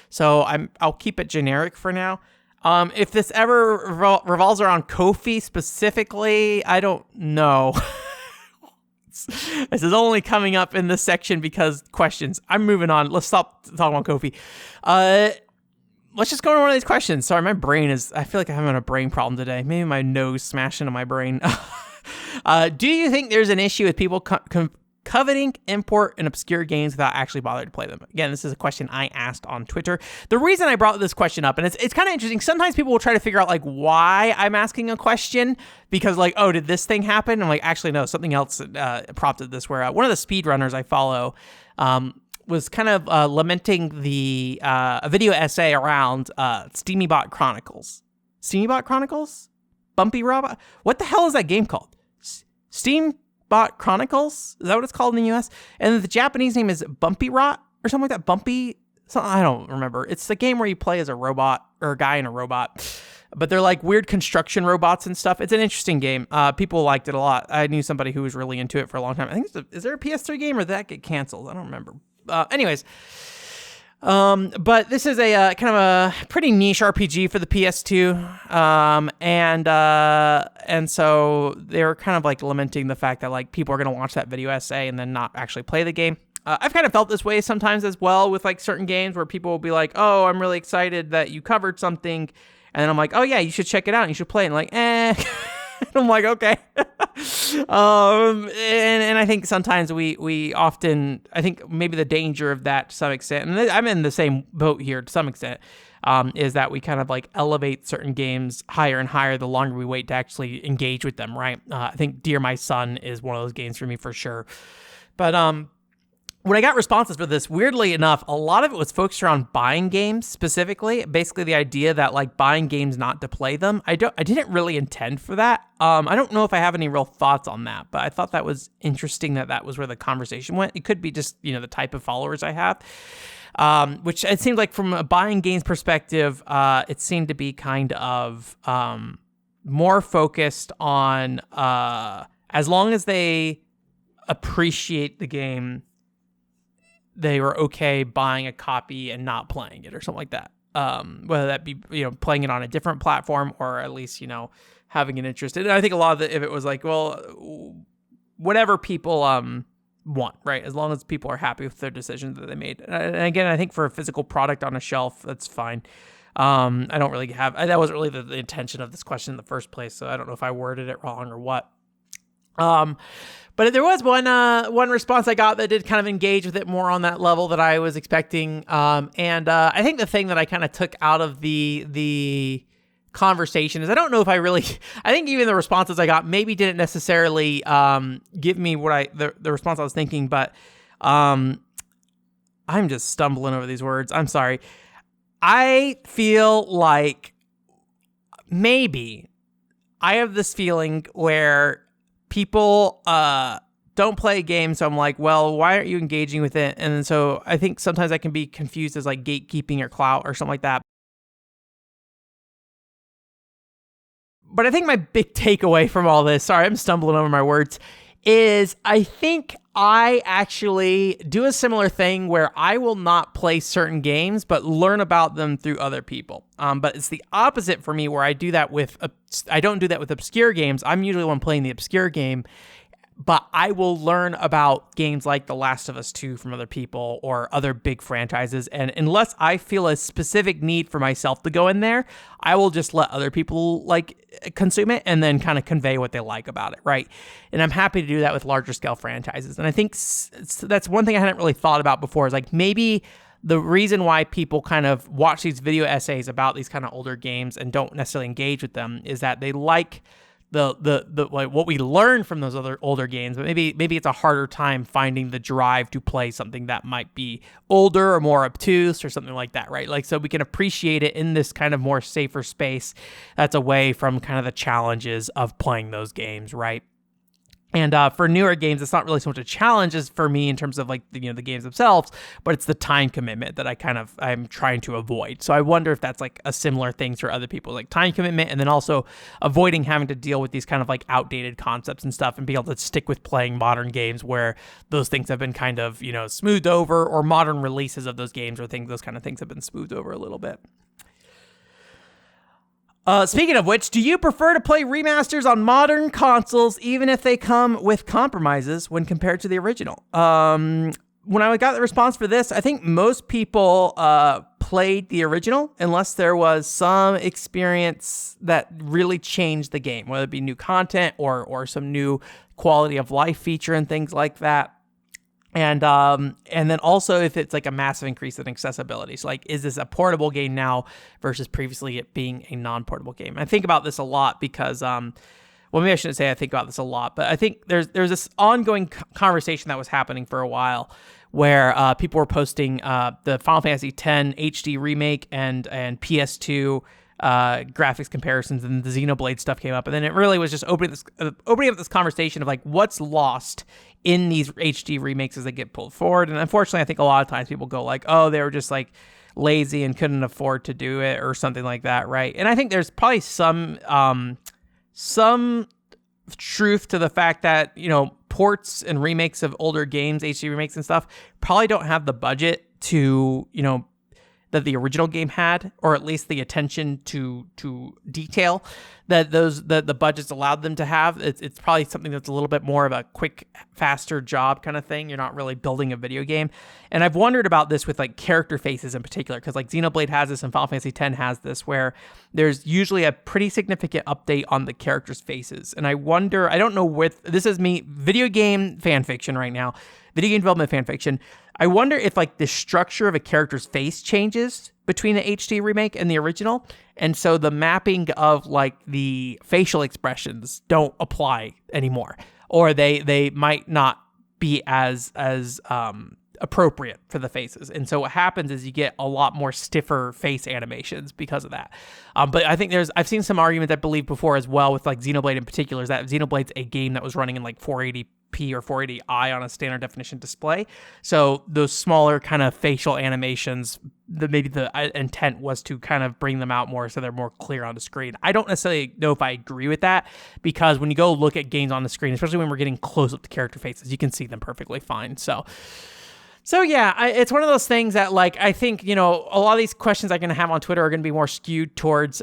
so I'll keep it generic for now. If this ever revolves around Kofi specifically, I don't know. This is only coming up in this section because questions. I'm moving on. Let's stop talking about Kofi. Let's just go to one of these questions. Sorry, my brain I feel like I'm having a brain problem today. Maybe my nose smashed into my brain. Do you think there's an issue with people coveting import and obscure games without actually bothering to play them? Again, this is a question I asked on Twitter. The reason I brought this question up, and it's kind of interesting, sometimes people will try to figure out like why I'm asking a question because like, oh, did this thing happen? I'm like, actually, no, something else prompted this, where one of the speedrunners I follow was kind of lamenting a video essay around SteamyBot Chronicles. SteamyBot Chronicles? Bumpy Robot? What the hell is that game called? SteamBot Chronicles? Is that what it's called in the US? And the Japanese name is Bumpy Rot or something like that. Bumpy? I don't remember. It's the game where you play as a robot or a guy in a robot, but they're like weird construction robots and stuff. It's an interesting game. People liked it a lot. I knew somebody who was really into it for a long time. I think is there a PS3 game or did that get canceled? I don't remember. Anyways, but this is a kind of a pretty niche RPG for the PS2, and so they were kind of like lamenting the fact that like people are gonna watch that video essay and then not actually play the game. I've kind of felt this way sometimes as well with like certain games where people will be like, "Oh, I'm really excited that you covered something," and then I'm like, "Oh yeah, you should check it out. And you should play it." And like, eh. I'm like, okay. And I think sometimes we often, I think maybe the danger of that to some extent, and I'm in the same boat here to some extent, is that we kind of like elevate certain games higher and higher the longer we wait to actually engage with them, right? I think Dear My Son is one of those games for me for sure. But when I got responses for this, weirdly enough, a lot of it was focused around buying games specifically. Basically, the idea that like buying games not to play them. I didn't really intend for that. I don't know if I have any real thoughts on that, but I thought that was interesting that was where the conversation went. It could be just the type of followers I have, which it seemed like from a buying games perspective, it seemed to be kind of more focused on as long as they appreciate the game, they were okay buying a copy and not playing it or something like that. Whether that be, playing it on a different platform or at least, having an interest. And I think a lot of if it was like, well, whatever people want, right? As long as people are happy with their decisions that they made. And again, I think for a physical product on a shelf, that's fine. I don't really that wasn't really the intention of this question in the first place. So I don't know if I worded it wrong or what. But there was one response I got that did kind of engage with it more on that level that I was expecting. And I think the thing that I kind of took out of the conversation is I don't know if I think even the responses I got maybe didn't necessarily give me what the response I was thinking, but I'm just stumbling over these words. I'm sorry. I feel like maybe I have this feeling where people don't play games, so I'm like, well, why aren't you engaging with it? And so I think sometimes I can be confused as like gatekeeping or clout or something like that. But I think my big takeaway from all this, sorry, I'm stumbling over my words, is I think I actually do a similar thing where I will not play certain games, but learn about them through other people. But it's the opposite for me where I don't do that with obscure games. I'm usually the one playing the obscure game, but I will learn about games like The Last of Us 2 from other people or other big franchises. And unless I feel a specific need for myself to go in there, I will just let other people like consume it and then kind of convey what they like about it, right? And I'm happy to do that with larger scale franchises. And I think that's one thing I hadn't really thought about before is like maybe the reason why people kind of watch these video essays about these kind of older games and don't necessarily engage with them is that they like the what we learn from those other older games, but maybe it's a harder time finding the drive to play something that might be older or more obtuse or something like that, right? Like, so we can appreciate it in this kind of more safer space that's away from kind of the challenges of playing those games, right? And for newer games, it's not really so much a challenge as for me in terms of like the games themselves, but it's the time commitment that I'm trying to avoid. So I wonder if that's like a similar thing for other people, like time commitment, and then also avoiding having to deal with these kind of like outdated concepts and stuff, and be able to stick with playing modern games where those things have been kind of smoothed over, or modern releases of those games or those kind of things have been smoothed over a little bit. Speaking of which, do you prefer to play remasters on modern consoles, even if they come with compromises when compared to the original? When I got the response for this, I think most people played the original, unless there was some experience that really changed the game, whether it be new content or some new quality of life feature and things like that. And then also if it's like a massive increase in accessibility. So like, is this a portable game now versus previously it being a non-portable game? I think about this a lot because, well, maybe I shouldn't say I think about this a lot, but I think there's this ongoing conversation that was happening for a while where people were posting the Final Fantasy X HD remake and PS2 graphics comparisons, and the Xenoblade stuff came up, and then it really was just opening up this conversation of like what's lost in these HD remakes as they get pulled forward. And unfortunately, I think a lot of times people go like, oh, they were just like lazy and couldn't afford to do it or something like that, right? And I think there's probably some truth to the fact that ports and remakes of older games, HD remakes and stuff, probably don't have the budget to that the original game had, or at least the attention to detail that the budgets allowed them to have. It's probably something that's a little bit more of a quick, faster job kind of thing. You're not really building a video game. And I've wondered about this with like character faces in particular, because like Xenoblade has this and Final Fantasy X has this, where there's usually a pretty significant update on the characters' faces. And I wonder, I don't know this is me, video game fan fiction right now, video game development fan fiction. I wonder if like the structure of a character's face changes between the HD remake and the original, and so the mapping of like the facial expressions don't apply anymore, or they might not be as appropriate for the faces. And so what happens is you get a lot more stiffer face animations because of that. But I think I've seen some arguments, I believe before as well, with like Xenoblade in particular, is that Xenoblade's a game that was running in like 480p or 480i on a standard definition display. So those smaller kind of facial animations, maybe the intent was to kind of bring them out more so they're more clear on the screen. I don't necessarily know if I agree with that, because when you go look at games on the screen, especially when we're getting close up to character faces, you can see them perfectly fine. So yeah, it's one of those things that like, I think, a lot of these questions I'm going to have on Twitter are going to be more skewed towards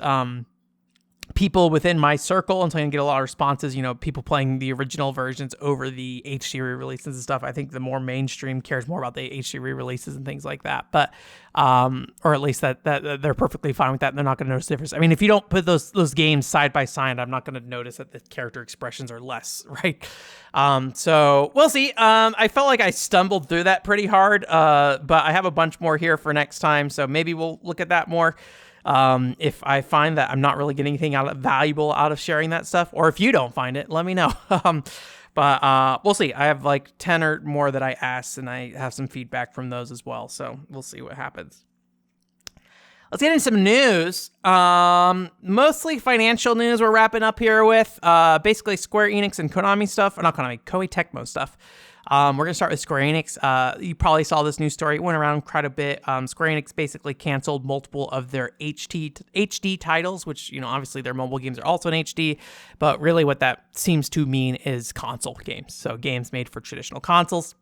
people within my circle, and so I'm going to get a lot of responses, people playing the original versions over the HD re-releases and stuff. I think the more mainstream cares more about the HD re-releases and things like that, but or at least that they're perfectly fine with that, and they're not going to notice the difference. I mean, if you don't put those games side by side, I'm not going to notice that the character expressions are less, right? So we'll see. I felt like I stumbled through that pretty hard, but I have a bunch more here for next time, so maybe we'll look at that more. If I find that I'm not really getting anything valuable out of sharing that stuff, or if you don't find it, let me know. But we'll see. I have like 10 or more that I asked, and I have some feedback from those as well. So we'll see what happens. Let's get into some news. Mostly financial news we're wrapping up here with. Basically Square Enix and Konami stuff. Or not Konami, Koei Tecmo stuff. We're going to start with Square Enix. You probably saw this news story. It went around quite a bit. Square Enix basically canceled multiple of their HD titles, which, obviously their mobile games are also in HD, but really what that seems to mean is console games. So games made for traditional consoles.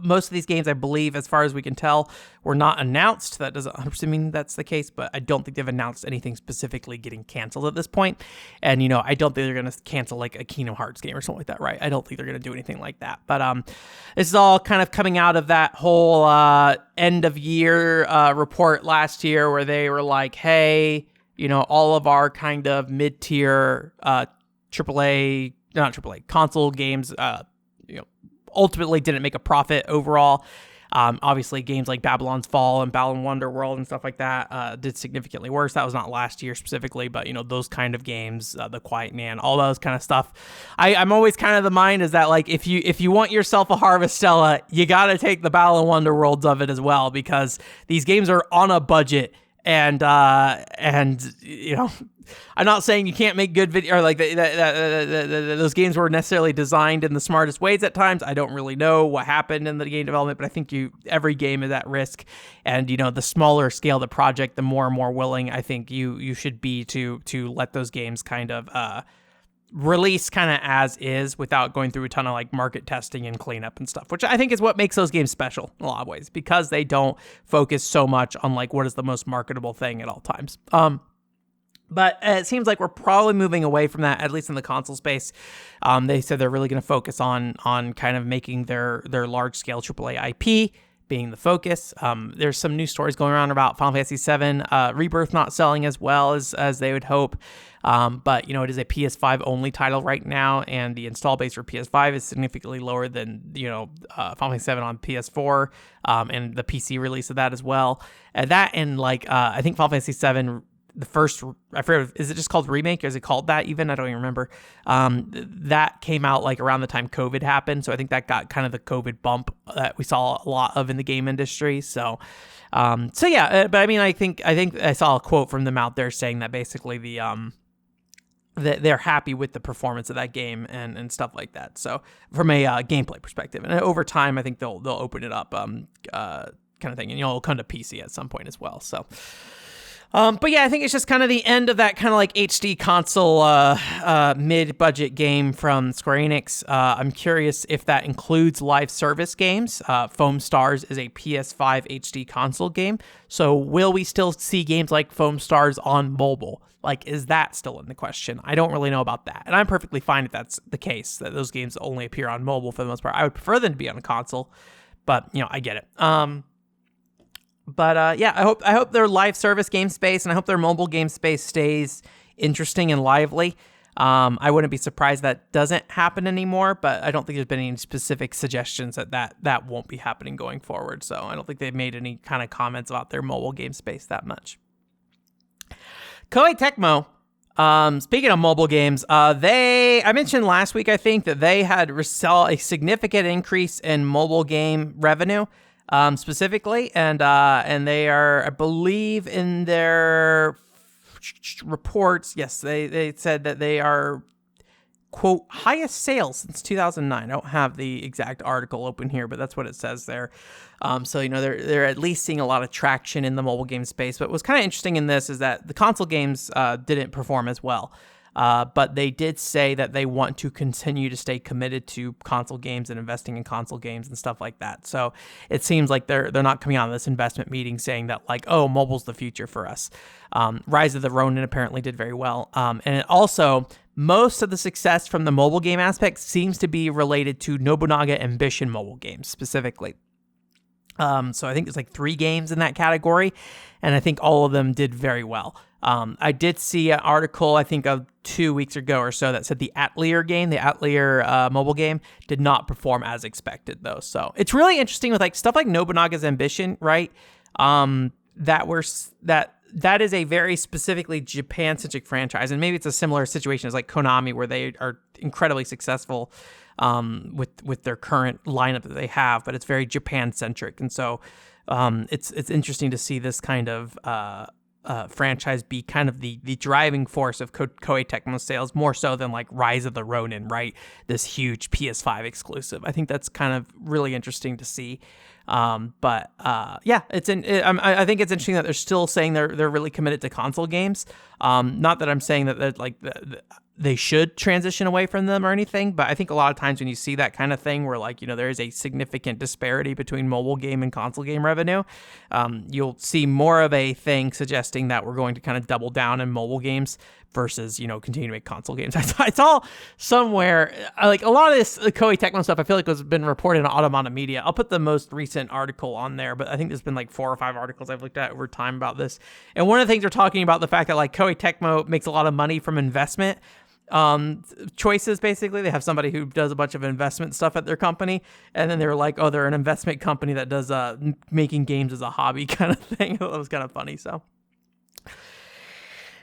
Most of these games, I believe, as far as we can tell, were not announced. That doesn't 100% mean that's the case, but I don't think they've announced anything specifically getting canceled at this point. And, I don't think they're going to cancel like a Kingdom Hearts game or something like that, right? I don't think they're going to do anything like that. But this is all kind of coming out of that whole end of year report last year where they were like, hey, all of our kind of mid-tier AAA, not AAA, console games, ultimately didn't make a profit overall. Obviously, games like Babylon's Fall and Balan Wonderworld and stuff like that did significantly worse. That was not last year specifically, but those kind of games, The Quiet Man, all those kind of stuff. I'm always kind of the mind is that like if you want yourself a Harvestella, you got to take the Balan Wonderworlds of it as well, because these games are on a budget. And I'm not saying you can't make good video, or like those games were necessarily designed in the smartest ways at times. I don't really know what happened in the game development, but I think every game is at risk, and the smaller scale the project, the more and more willing I think you should be to let those games kind of release kind of as is without going through a ton of like market testing and cleanup and stuff, which I think is what makes those games special in a lot of ways, because they don't focus so much on like what is the most marketable thing at all times. But it seems like we're probably moving away from that, at least in the console space. They said they're really going to focus on kind of making their large scale AAA IP being the focus. There's some news stories going around about Final Fantasy VII Rebirth not selling as well as they would hope. But it is a PS5 only title right now, and the install base for PS5 is significantly lower than Final Fantasy VII on PS4, and the PC release of that as well. And I think Final Fantasy VII. The first, I forget, is it just called Remake? Or is it called that even? I don't even remember. That came out like around the time COVID happened. So I think that got kind of the COVID bump that we saw a lot of in the game industry. So yeah, but I mean, I think I saw a quote from them out there saying that basically that they're happy with the performance of that game and stuff like that. So from a gameplay perspective, and over time, I think they'll open it up, kind of thing, and it'll come to PC at some point as well. So. But yeah, I think it's just kind of the end of that kind of like HD console mid-budget game from Square Enix. I'm curious if that includes live service games. Foam Stars is a PS5 HD console game. So will we still see games like Foam Stars on mobile? Like, is that still in the question? I don't really know about that. And I'm perfectly fine if that's the case, that those games only appear on mobile for the most part. I would prefer them to be on a console, but I get it. But yeah, I hope their live service game space and I hope their mobile game space stays interesting and lively. I wouldn't be surprised that doesn't happen anymore, but I don't think there's been any specific suggestions that won't be happening going forward. So I don't think they've made any kind of comments about their mobile game space that much. Koei Tecmo, speaking of mobile games, I mentioned last week, I think, that they had saw a significant increase in mobile game revenue. Specifically, and they are, I believe, in their reports, yes, they said that they are, quote, highest sales since 2009. I don't have the exact article open here, but that's what it says there. So they're at least seeing a lot of traction in the mobile game space. But what's kind of interesting in this is that the console games didn't perform as well. But they did say that they want to continue to stay committed to console games and investing in console games and stuff like that. So it seems like they're not coming out of this investment meeting saying that like, oh, mobile's the future for us. Rise of the Ronin apparently did very well. And it also, most of the success from the mobile game aspect seems to be related to Nobunaga Ambition mobile games specifically. So I think there's like 3 games in that category, and I think all of them did very well. I did see an article, I think of 2 weeks ago or so, that said the Atelier game, the Atelier mobile game, did not perform as expected though. So it's really interesting with like stuff like Nobunaga's Ambition, right? That is a very specifically Japan-centric franchise, and maybe it's a similar situation as like Konami, where they are incredibly successful with their current lineup that they have, but it's very Japan-centric, and so it's interesting to see this kind of franchise be kind of the driving force of Koei Tecmo sales, more so than like Rise of the Ronin, right? This huge PS5 exclusive. I think that's kind of really interesting to see. But yeah, I think it's interesting that they're still saying they're really committed to console games. Not that I'm saying that like they should transition away from them or anything, but I think a lot of times when you see that kind of thing where like, there is a significant disparity between mobile game and console game revenue, you'll see more of a thing suggesting that we're going to kind of double down in mobile games versus, continue to make console games. I saw somewhere, like a lot of this Koei Tecmo stuff, I feel like has been reported in Automata Media. I'll put the most recent article on there, but I think there's been like 4 or 5 articles I've looked at over time about this. And one of the things they're talking about the fact that like Koei Tecmo makes a lot of money from investment choices. Basically, they have somebody who does a bunch of investment stuff at their company, and then they're like, oh, they're an investment company that does making games as a hobby kind of thing. That was kind of funny. So,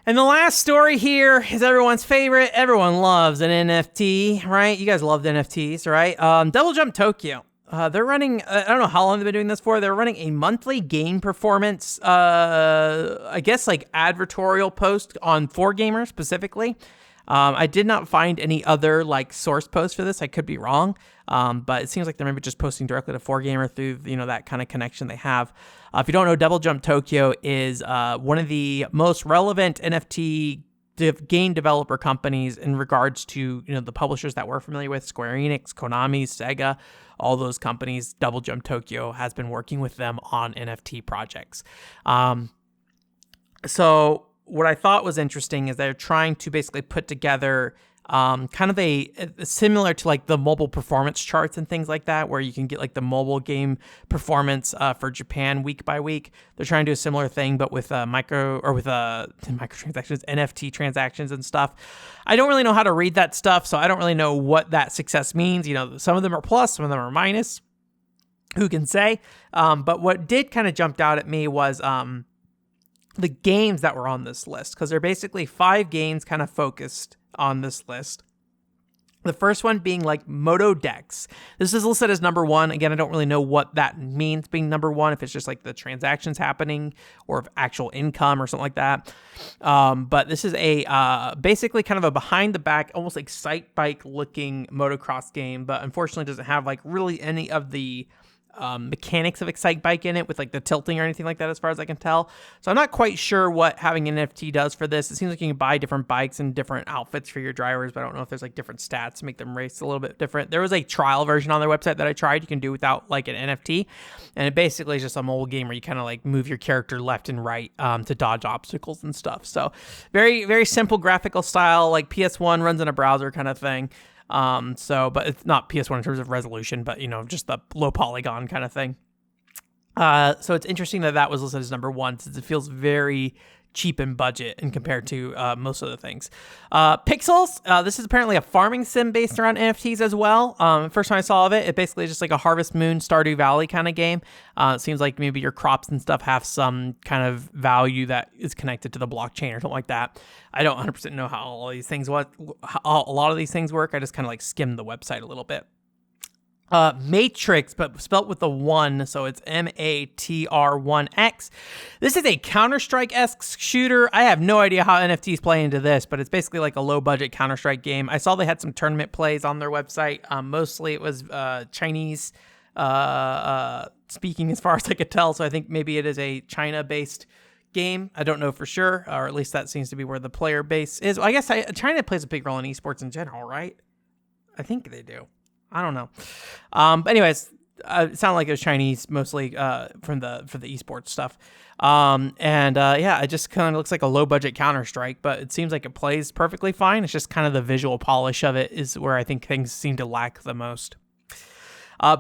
and the last story here is everyone's favorite. Everyone loves an NFT, right? You guys loved NFTs, right? Double Jump Tokyo. They're running, I don't know how long they've been doing this for. They're running a monthly game performance, I guess like advertorial post on 4Gamer specifically. I did not find any other like source posts for this. I could be wrong. But it seems like they're maybe just posting directly to 4Gamer through, that kind of connection they have. If you don't know, Double Jump Tokyo is one of the most relevant NFT game developer companies in regards to, the publishers that we're familiar with, Square Enix, Konami, Sega, all those companies. Double Jump Tokyo has been working with them on NFT projects. So what I thought was interesting is they're trying to basically put together kind of a similar to like the mobile performance charts and things like that, where you can get like the mobile game performance for Japan week by week. They're trying to do a similar thing, but with microtransactions, NFT transactions and stuff. I don't really know how to read that stuff, so I don't really know what that success means. Some of them are plus, some of them are minus. Who can say? But what did kind of jumped out at me was the games that were on this list, because there are basically 5 games kind of focused on this list. The first one being like Moto Dex. This is listed as number 1. Again, I don't really know what that means being number 1, if it's just like the transactions happening or if actual income or something like that. But this is a basically kind of a behind the back, almost like sight bike looking motocross game, but unfortunately doesn't have like really any of the mechanics of Excite Bike in it with like the tilting or anything like that, as far as I can tell. So I'm not quite sure what having an NFT does for this. It seems like you can buy different bikes and different outfits for your drivers, but I don't know if there's like different stats to make them race a little bit different. There was a trial version on their website that I tried. You can do without like an NFT, and it basically is just a mobile game where you kind of like move your character left and right to dodge obstacles and stuff. So very, very simple graphical style, like PS1 runs in a browser kind of thing. But it's not PS1 in terms of resolution, but just the low polygon kind of thing. So it's interesting that was listed as number 1, since it feels very cheap in budget and compared to most of the things. Pixels, this is apparently a farming sim based around NFTs as well. First time I saw of it, it basically is just like a Harvest Moon, Stardew Valley kind of game. It seems like maybe your crops and stuff have some kind of value that is connected to the blockchain or something like that. I don't 100% know how all these things how a lot of these things work. I just kind of like skimmed the website a little bit. Matrix, but spelt with the 1, so it's MATR1X. This is a Counter-Strike-esque shooter. I have no idea how NFTs play into this, but it's basically like a low-budget Counter-Strike game. I saw they had some tournament plays on their website. Mostly it was Chinese speaking, as far as I could tell, so I think maybe it is a China-based game. I don't know for sure, or at least that seems to be where the player base is. I guess China plays a big role in esports in general, right? I think they do. I don't know. But anyways, it sounded like it was Chinese, mostly for the esports stuff. It just kind of looks like a low budget Counter-Strike, but it seems like it plays perfectly fine. It's just kind of the visual polish of it is where I think things seem to lack the most.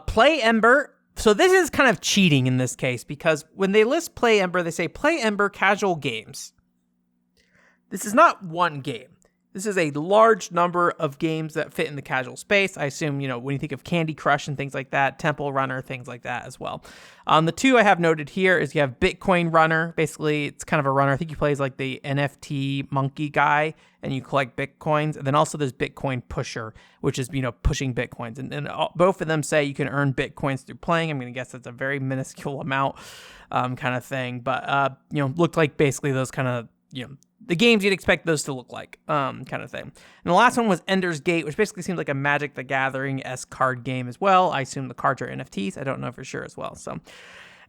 Play Ember. So this is kind of cheating in this case, because when they list Play Ember, they say Play Ember casual games. This is not one game. This is a large number of games that fit in the casual space. I assume, when you think of Candy Crush and things like that, Temple Runner, things like that as well. The 2 I have noted here is you have Bitcoin Runner. Basically, it's kind of a runner. I think you play as like the NFT monkey guy and you collect Bitcoins. And then also there's Bitcoin Pusher, which is, pushing Bitcoins. And both of them say you can earn Bitcoins through playing. I'm going to guess that's a very minuscule amount kind of thing. But, looked like basically those kind of, the games you'd expect those to look like, kind of thing. And the last one was Ender's Gate, which basically seems like a Magic the Gathering-esque card game as well. I assume the cards are NFTs. I don't know for sure as well. So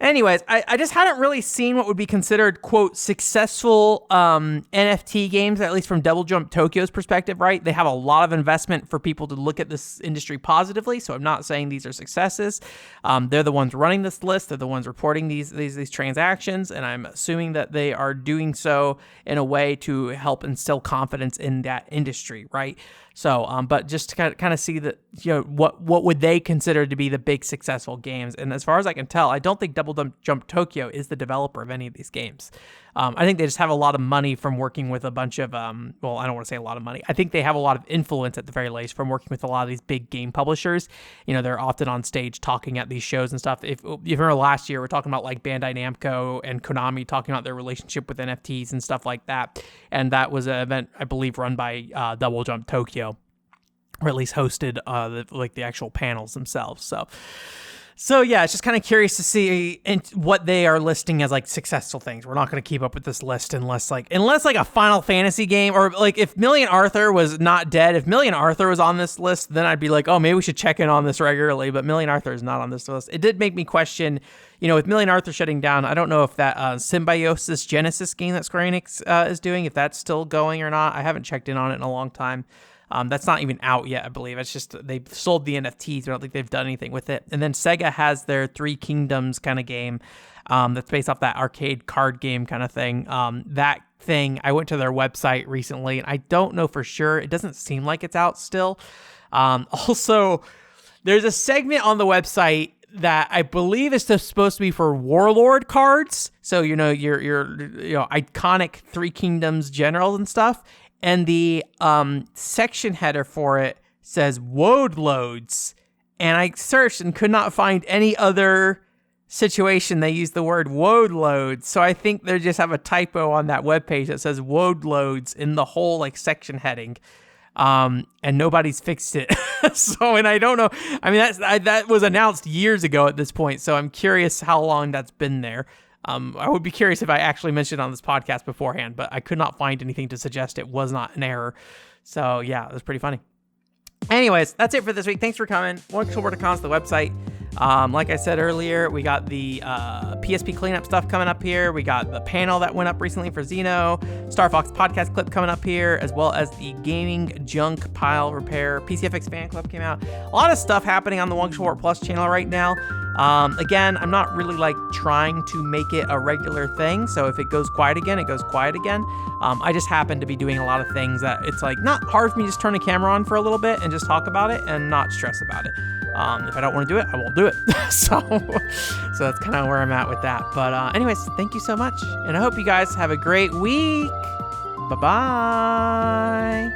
anyways, I just hadn't really seen what would be considered, quote, successful NFT games, at least from Double Jump Tokyo's perspective, right? They have a lot of investment for people to look at this industry positively, so I'm not saying these are successes. They're the ones running this list. They're the ones reporting these transactions, and I'm assuming that they are doing so in a way to help instill confidence in that industry, right? So, but just to kind of see that, what would they consider to be the big successful games? And as far as I can tell, I don't think Double Jump Tokyo is the developer of any of these games. I think they just have a lot of money from working with a bunch of, I don't want to say a lot of money. I think they have a lot of influence at the very least from working with a lot of these big game publishers. They're often on stage talking at these shows and stuff. If you remember last year, we're talking about like Bandai Namco and Konami talking about their relationship with NFTs and stuff like that. And that was an event, I believe, run by Double Jump Tokyo, or at least hosted the actual panels themselves. So So yeah, it's just kind of curious to see what they are listing as like successful things. We're not going to keep up with this list unless like a Final Fantasy game, or like if Million Arthur was not dead, if Million Arthur was on this list, then I'd be like, oh, maybe we should check in on this regularly. But Million Arthur is not on this list. It did make me question, with Million Arthur shutting down, I don't know if that Symbiosis Genesis game that Square Enix is doing, if that's still going or not. I haven't checked in on it in a long time. That's not even out yet, I believe. It's just they've sold the NFTs. I don't think they've done anything with it. And then Sega has their Three Kingdoms kind of game that's based off that arcade card game kind of thing. That thing, I went to their website recently, and I don't know for sure. It doesn't seem like it's out still. Also, there's a segment on the website that I believe is supposed to be for Warlord cards. So, your iconic Three Kingdoms generals and stuff. And the section header for it says Woad Loads. And I searched and could not find any other situation they use the word Woad Loads. So I think they just have a typo on that webpage that says Woad Loads in the whole section heading. And nobody's fixed it. And I don't know. I mean, that was announced years ago at this point. So I'm curious how long that's been there. I would be curious if I actually mentioned it on this podcast beforehand, but I could not find anything to suggest it was not an error. So yeah, it was pretty funny. Anyways, that's it for this week. Thanks for coming. OneControlWord.com is the website. Like I said earlier, we got the PSP cleanup stuff coming up here. We got the panel that went up recently for Xeno, Star Fox podcast clip coming up here, as well as the gaming junk pile repair. PCFX fan club came out. A lot of stuff happening on the One Control Word Plus channel right now. Again, I'm not really trying to make it a regular thing. So if it goes quiet again, it goes quiet again. I just happen to be doing a lot of things that it's not hard for me to just turn the camera on for a little bit and just talk about it and not stress about it. If I don't want to do it, I won't do it. so that's kind of where I'm at with that. But anyways, thank you so much. And I hope you guys have a great week. Bye-bye.